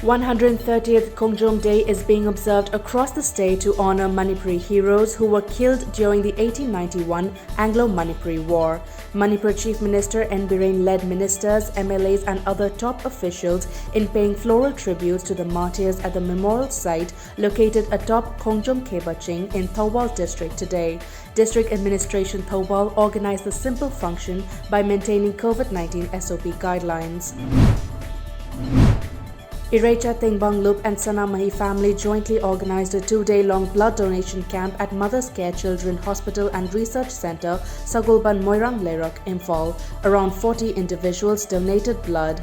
130th Kongjom Day is being observed across the state to honor Manipuri heroes who were killed during the 1891 Anglo-Manipuri War. Manipur Chief Minister N. Biren led ministers, MLAs and other top officials in paying floral tributes to the martyrs at the memorial site located atop Kongjom Khebaching in Thoubal district today. District Administration Thoubal organized the simple function by maintaining COVID-19 SOP guidelines. Irecha Tengbanglub and SANAMACHA family jointly organized a two-day-long blood donation camp at Mother's Care Children Hospital and Research Center, Sagulban Moirang Lerok, IMPHAL. Around 40 individuals donated blood.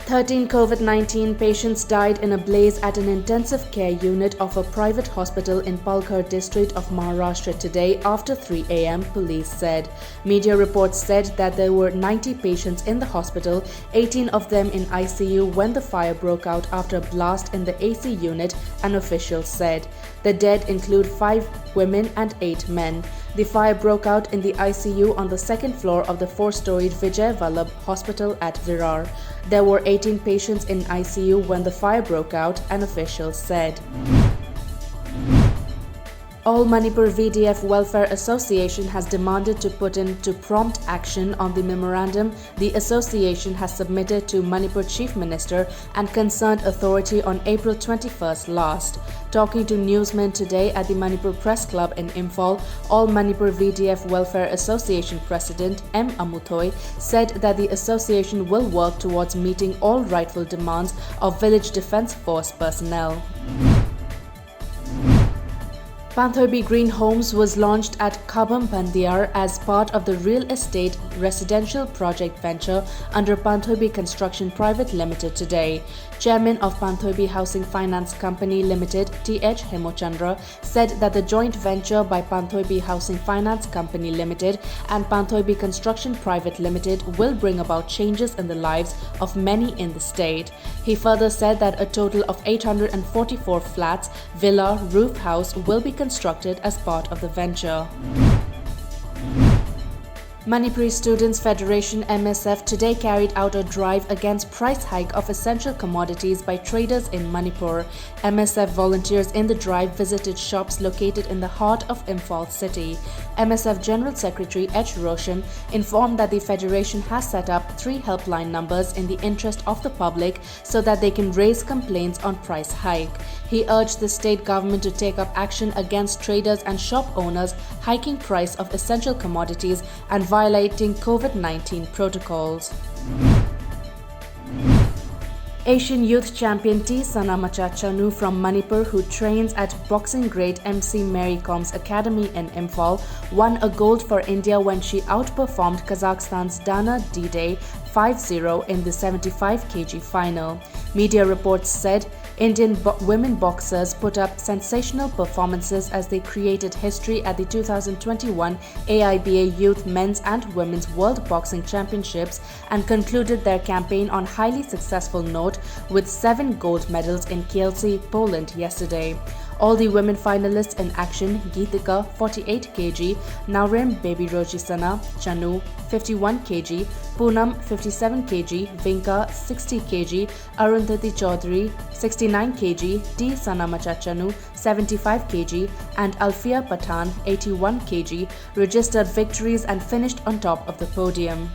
13 COVID-19 patients died in a blaze at an intensive care unit of a private hospital in Palghar district of Maharashtra today after 3 a.m., police said. Media reports said that there were 90 patients in the hospital, 18 of them in ICU when the fire broke out after a blast in the AC unit, an official said. The dead include 5 women and 8 men. The fire broke out in the ICU on the second floor of the 4-storied Vijay Vallabh Hospital at Virar. There were 18 patients in ICU when the fire broke out, an official said. All Manipur VDF Welfare Association has demanded to put into prompt action on the memorandum the association has submitted to Manipur Chief Minister and concerned authority on April 21st last. Talking to newsmen today at the Manipur Press Club in IMPHAL, All Manipur VDF Welfare Association President M. Amuthoy said that the association will work towards meeting all rightful demands of Village Defence Force personnel. PANTHOIBI Green Homes was launched at KHABAM BAMDIAR as part of the real estate residential project venture under PANTHOIBI Construction Private Limited today. Chairman of PANTHOIBI Housing Finance Company Limited, T.H. Hemochandra, said that the joint venture by PANTHOIBI Housing Finance Company Limited and PANTHOIBI Construction Private Limited will bring about changes in the lives of many in the state. He further said that a total of 844 flats, villa, roof house will be constructed as part of the venture. Manipuri Students Federation MSF today carried out a drive against price hike of essential commodities by traders in Manipur. MSF volunteers in the drive visited shops located in the heart of IMPHAL city. MSF General Secretary H. Roshan informed that the federation has set up 3 helpline numbers in the interest of the public so that they can raise complaints on price hike. He urged the state government to take up action against traders and shop owners hiking price of essential commodities and violating COVID-19 protocols. Asian Youth Champion SANAMACHA CHANU from Manipur, who trains at boxing great MC Mary Com's Academy in IMPHAL, won a gold for India when she outperformed Kazakhstan's Dana Dide 5-0 in the 75 kg final. Media reports said Indian women boxers put up sensational performances as they created history at the 2021 AIBA Youth Men's and Women's World Boxing Championships and concluded their campaign on a highly successful note with 7 gold medals in Kielce, Poland yesterday. All the women finalists in action: Geetika 48 kg, Naurem Babyrojisana, CHANU 51 kg, Poonam 57 kg, Vinka 60 kg, Arundhati Chaudhary 69 kg, T. SANAMACHA CHANU 75 kg and Alfia Pathan 81 kg registered victories and finished on top of the podium.